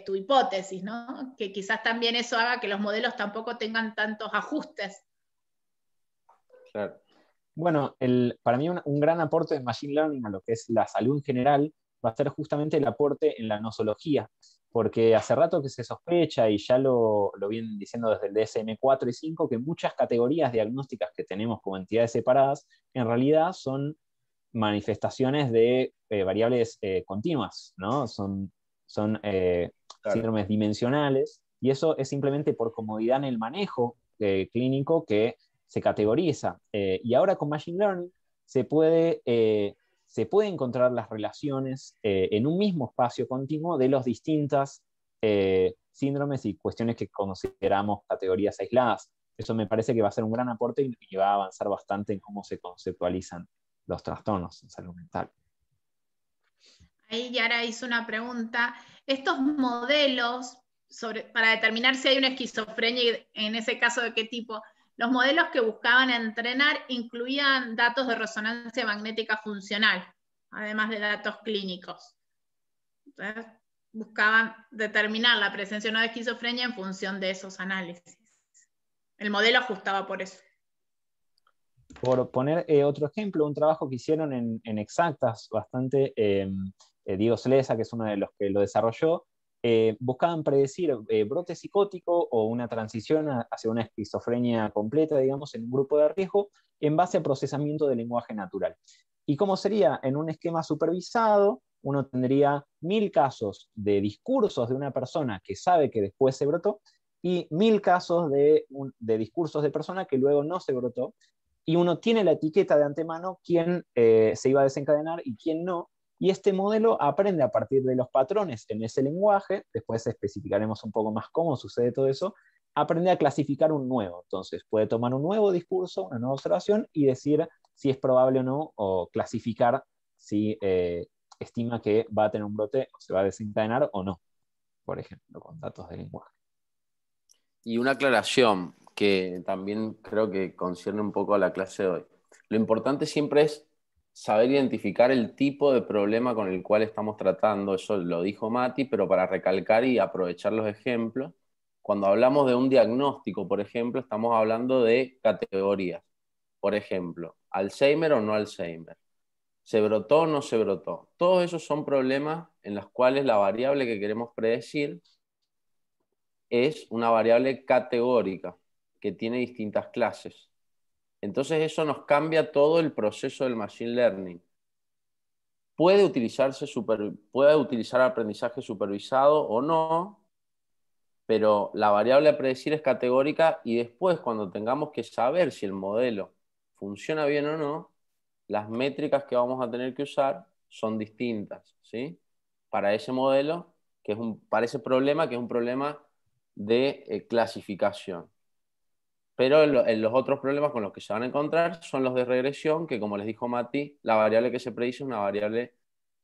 tu hipótesis, ¿no? Que quizás también eso haga que los modelos tampoco tengan tantos ajustes. Claro. Bueno, para mí un gran aporte de Machine Learning a lo que es la salud en general va a ser justamente el aporte en la nosología, porque hace rato que se sospecha, y ya lo vienen diciendo desde el DSM-4 y 5, que muchas categorías diagnósticas que tenemos como entidades separadas, en realidad son manifestaciones de variables continuas, ¿no? Son Claro. síndromes dimensionales, y eso es simplemente por comodidad en el manejo clínico que se categoriza. Y ahora con Machine Learning se puede encontrar las relaciones en un mismo espacio continuo de los distintas síndromes y cuestiones que consideramos categorías aisladas. Eso me parece que va a ser un gran aporte y va a avanzar bastante en cómo se conceptualizan los trastornos en salud mental. Ahí Yara hizo una pregunta. Estos modelos, para determinar si hay una esquizofrenia y en ese caso de qué tipo, los modelos que buscaban entrenar incluían datos de resonancia magnética funcional, además de datos clínicos. Entonces, buscaban determinar la presencia o no de esquizofrenia en función de esos análisis. El modelo ajustaba por eso. Por poner otro ejemplo, un trabajo que hicieron en Exactas, bastante, Diego Sleza, que es uno de los que lo desarrolló, buscaban predecir brote psicótico o una transición hacia una esquizofrenia completa, digamos, en un grupo de riesgo, en base a procesamiento de lenguaje natural. ¿Y cómo sería? En un esquema supervisado, uno tendría 1000 casos de discursos de una persona que sabe que después se brotó, y 1000 casos de discursos de persona que luego no se brotó, y uno tiene la etiqueta de antemano quién se iba a desencadenar y quién no, y este modelo aprende a partir de los patrones en ese lenguaje, después especificaremos un poco más cómo sucede todo eso, aprende a clasificar un nuevo. Entonces puede tomar un nuevo discurso, una nueva observación y decir si es probable o no, o clasificar si estima que va a tener un brote o se va a desencadenar o no, por ejemplo, con datos de lenguaje. Y una aclaración que también creo que concierne un poco a la clase de hoy. Lo importante siempre es saber identificar el tipo de problema con el cual estamos tratando. Eso lo dijo Mati, pero para recalcar y aprovechar los ejemplos, cuando hablamos de un diagnóstico, por ejemplo, estamos hablando de categorías. Por ejemplo, Alzheimer o no Alzheimer. ¿Se brotó o no se brotó? Todos esos son problemas en los cuales la variable que queremos predecir es una variable categórica que tiene distintas clases. Entonces eso nos cambia todo el proceso del Machine Learning. Puede utilizar aprendizaje supervisado o no, pero la variable a predecir es categórica y después cuando tengamos que saber si el modelo funciona bien o no, las métricas que vamos a tener que usar son distintas, ¿sí? Para ese modelo, para ese problema, que es un problema de clasificación. Pero en los otros problemas con los que se van a encontrar son los de regresión, que como les dijo Mati, la variable que se predice es una variable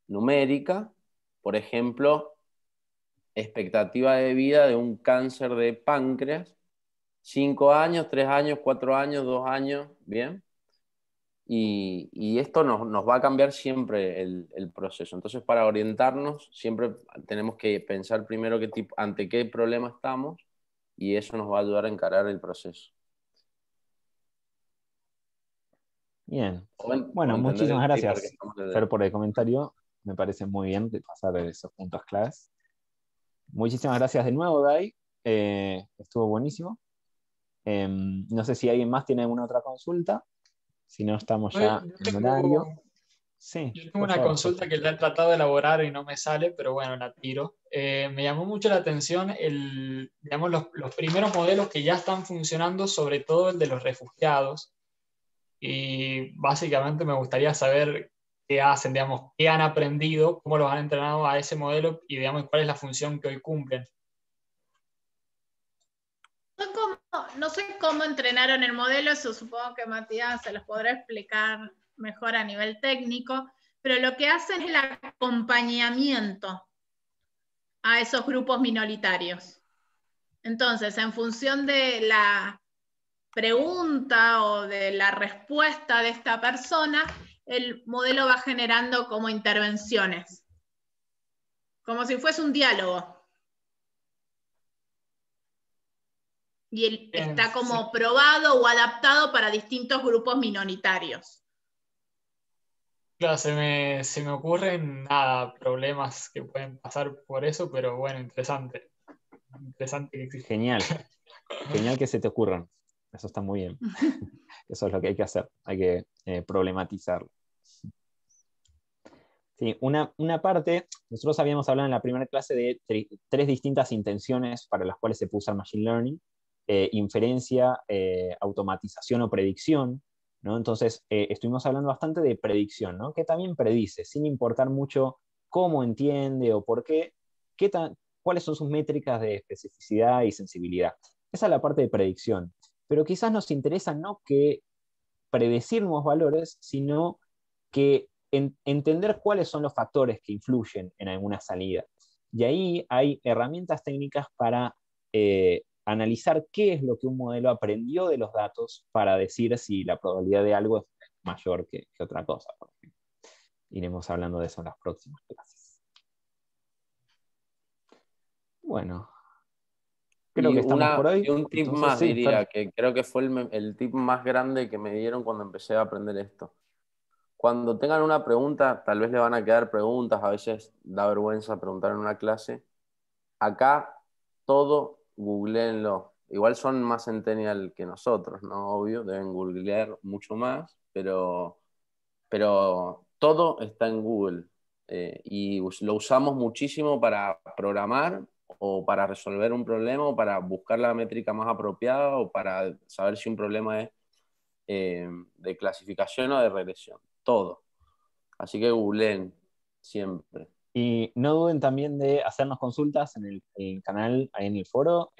numérica. Por ejemplo, expectativa de vida de un cáncer de páncreas, 5 años, 3 años, 4 años, 2 años, ¿bien? Y esto nos va a cambiar siempre el proceso. Entonces, para orientarnos, siempre tenemos que pensar primero ante qué problema estamos, y eso nos va a ayudar a encarar el proceso. Bien. Bueno, muchísimas gracias, Fer, por el comentario. Me parece muy bien de pasar esos puntos claves. Muchísimas gracias de nuevo, Dai. Estuvo buenísimo. No sé si alguien más tiene alguna otra consulta. Si no, estamos ya en horario. Sí, yo tengo una consulta que la he tratado de elaborar y no me sale, pero bueno, la tiro. Me llamó mucho la atención digamos, los primeros modelos que ya están funcionando, sobre todo el de los refugiados. Y básicamente me gustaría saber qué hacen, digamos, qué han aprendido, cómo los han entrenado a ese modelo y, digamos, cuál es la función que hoy cumplen. No sé cómo entrenaron el modelo, eso supongo que Matías se los podrá explicar mejor a nivel técnico, pero lo que hacen es el acompañamiento a esos grupos minoritarios. Entonces, en función de la pregunta o de la respuesta de esta persona, el modelo va generando como intervenciones, como si fuese un diálogo. Y está como probado o adaptado para distintos grupos minoritarios. Claro, se me ocurren problemas que pueden pasar por eso, pero bueno, interesante. Interesante que existe. Genial. Genial que se te ocurran. Eso está muy bien. Eso es lo que hay que hacer. Hay que problematizarlo. Sí, una parte, nosotros habíamos hablado en la primera clase de 3 distintas intenciones para las cuales se puede usar Machine Learning: inferencia, automatización o predicción, ¿no? Entonces, estuvimos hablando bastante de predicción, ¿no? Que también predice, sin importar mucho cómo entiende o por qué, cuáles son sus métricas de especificidad y sensibilidad. Esa es la parte de predicción. Pero quizás nos interesa no que predecir nuevos valores, sino que entender cuáles son los factores que influyen en alguna salida. Y ahí hay herramientas técnicas para analizar qué es lo que un modelo aprendió de los datos para decir si la probabilidad de algo es mayor que otra cosa, por ejemplo. Iremos hablando de eso en las próximas clases. Bueno, creo que estamos por hoy. Y un tip Entonces, más, sí, diría, que creo que fue el tip más grande que me dieron cuando empecé a aprender esto. Cuando tengan una pregunta, tal vez le van a quedar preguntas, a veces da vergüenza preguntar en una clase. Acá todo googleenlo. Igual son más centennial que nosotros, ¿no? Obvio, deben googlear mucho más, pero todo está en Google. Y lo usamos muchísimo para programar o para resolver un problema o para buscar la métrica más apropiada o para saber si un problema es de clasificación o de regresión. Todo. Así que googleen siempre. Y no duden también de hacernos consultas en el canal, ahí en el foro.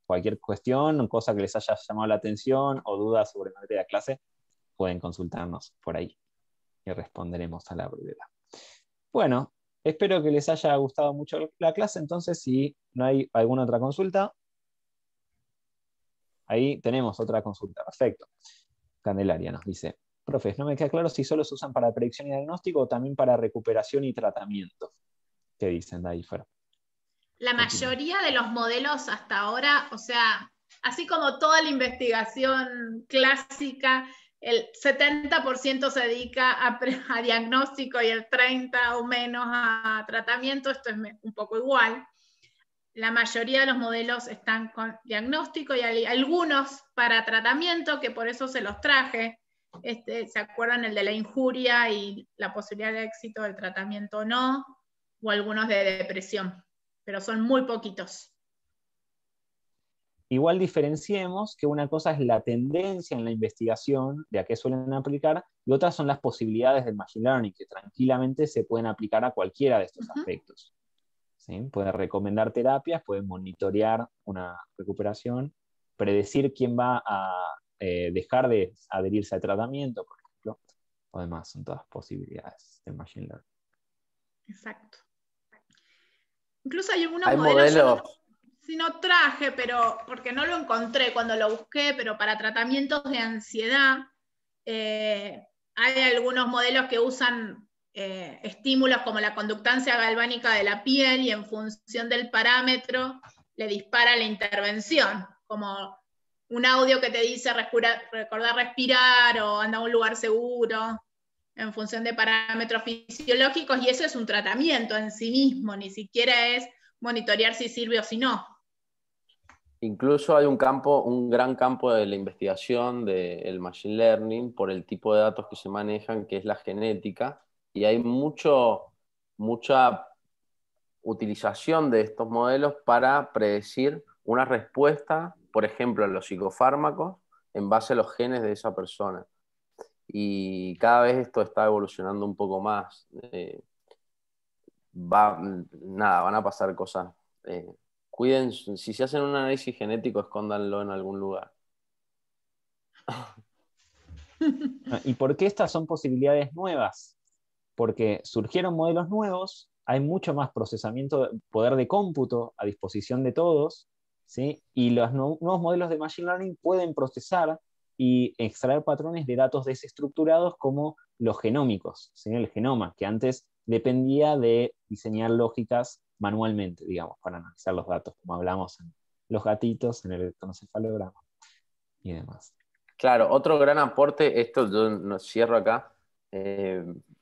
Cualquier cuestión, cosa que les haya llamado la atención o dudas sobre la materia de clase, pueden consultarnos por ahí y responderemos a la brevedad. Bueno, espero que les haya gustado mucho la clase. Entonces, si no hay alguna otra consulta, ahí tenemos otra consulta. Perfecto. Candelaria nos dice: profes, no me queda claro si solo se usan para predicción y diagnóstico o también para recuperación y tratamiento. ¿Qué dicen, Daifer? La mayoría de los modelos hasta ahora, o sea, así como toda la investigación clásica, el 70% se dedica a diagnóstico y el 30% o menos a tratamiento. Esto es un poco igual. La mayoría de los modelos están con diagnóstico y hay algunos para tratamiento, que por eso se los traje. ¿Se acuerdan el de la injuria y la posibilidad de éxito del tratamiento o no? O algunos de depresión, pero son muy poquitos. igual diferenciemos que una cosa es la tendencia en la investigación de a qué suelen aplicar, y otras son las posibilidades del Machine Learning, que tranquilamente se pueden aplicar a cualquiera de estos aspectos. ¿Sí? Puede recomendar terapias, puede monitorear una recuperación, predecir quién va a dejar de adherirse al tratamiento, por ejemplo, o demás, son todas posibilidades del Machine Learning. Exacto. Incluso hay algunos Hay modelos, modelos. si no traje, pero porque no lo encontré cuando lo busqué, pero para tratamientos de ansiedad, hay algunos modelos que usan estímulos como la conductancia galvánica de la piel y en función del parámetro le dispara la intervención, como un audio que te dice recordar respirar o anda a un lugar seguro, en función de parámetros fisiológicos, y eso es un tratamiento en sí mismo, ni siquiera es monitorear si sirve o si no. Incluso hay un gran campo de la investigación del Machine Learning por el tipo de datos que se manejan, que es la genética, y hay mucha utilización de estos modelos para predecir una respuesta, por ejemplo, a los psicofármacos, en base a los genes de esa persona. Y cada vez esto está evolucionando un poco más. Van a pasar cosas. Cuiden, si se hacen un análisis genético, escóndanlo en algún lugar. ¿Y por qué estas son posibilidades nuevas? Porque surgieron modelos nuevos, hay mucho más procesamiento, poder de cómputo a disposición de todos, ¿sí? Y los nuevos modelos de Machine Learning pueden procesar y extraer patrones de datos desestructurados como los genómicos, ¿sí? El genoma, que antes dependía de diseñar lógicas manualmente, digamos, para analizar los datos, como hablamos en los gatitos, en el electroencefalograma y demás. Claro, otro gran aporte, esto yo no cierro acá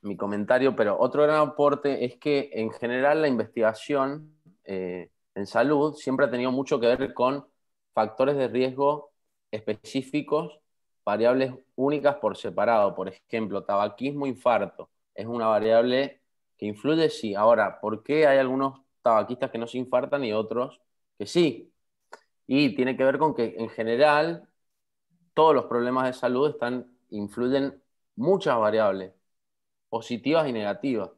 mi comentario, pero otro gran aporte es que en general la investigación en salud siempre ha tenido mucho que ver con factores de riesgo específicos, variables únicas por separado. Por ejemplo, tabaquismo, infarto. Es una variable que influye, sí. Ahora, ¿por qué hay algunos tabaquistas que no se infartan y otros que sí? Y tiene que ver con que en general todos los problemas de salud influyen muchas variables, positivas y negativas.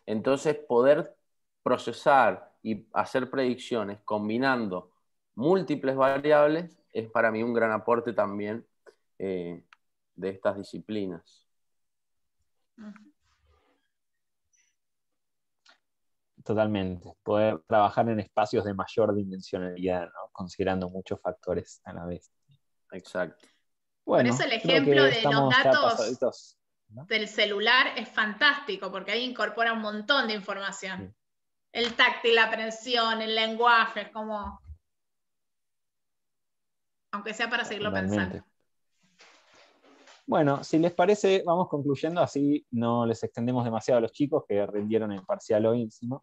Entonces, poder procesar y hacer predicciones combinando múltiples variables es para mí un gran aporte también de estas disciplinas. Totalmente. Poder trabajar en espacios de mayor dimensionalidad, ¿no? Considerando muchos factores a la vez. Exacto. Por Bueno, eso el creo ejemplo que de los estamos ya datos pasaditos, ¿no? del celular es fantástico, porque ahí incorpora un montón de información. Sí. El táctil, la presión, el lenguaje, es como... Aunque sea para seguirlo Totalmente. pensando. Bueno, si les parece, vamos concluyendo, así no les extendemos demasiado a los chicos que rindieron el parcial hoy encima.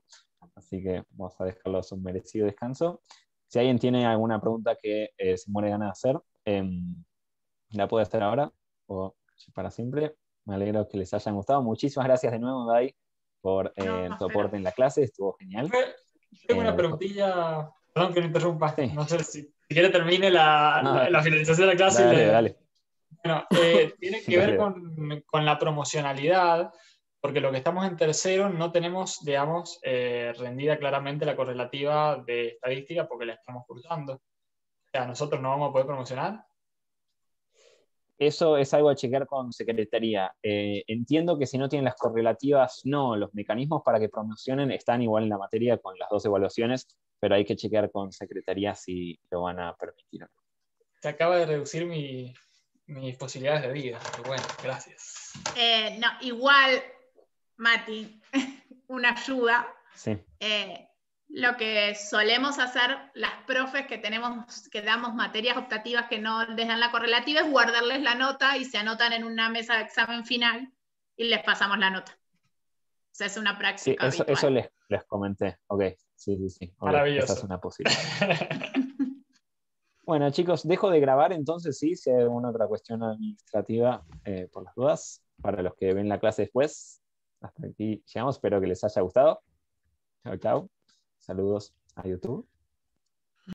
Así que vamos a dejarlos un merecido descanso. Si alguien tiene alguna pregunta que se muere de ganas de hacer, la puede hacer ahora o para siempre. Me alegro que les hayan gustado. Muchísimas gracias de nuevo, Dai, por tu aporte en la clase. Estuvo genial. Tengo una preguntilla, perdón que me interrumpa. Sí. No sé si quiere termine la finalización de la clase. Dale. Bueno, tiene que ver con la promocionalidad, porque lo que estamos en tercero no tenemos, digamos, rendida claramente la correlativa de estadística porque la estamos cursando. O sea, nosotros no vamos a poder promocionar. Eso es algo a chequear con Secretaría. Entiendo que si no tienen las correlativas, no, los mecanismos para que promocionen están igual en la materia con las dos evaluaciones, pero hay que chequear con Secretaría si lo van a permitir. Se acaba de reducir mis posibilidades de vida. Pero bueno, gracias. No, igual, Mati, una ayuda. Sí. Lo que solemos hacer las profes que damos materias optativas que no les dan la correlativa es guardarles la nota y se anotan en una mesa de examen final y les pasamos la nota. O sea, es una práctica Sí, eso les comenté. Ok, sí. Okay. Maravilloso. Esa es una posibilidad. Bueno, chicos, dejo de grabar entonces, sí, si hay alguna otra cuestión administrativa por las dudas, para los que ven la clase después. Hasta aquí llegamos, espero que les haya gustado. Chao. Saludos a YouTube.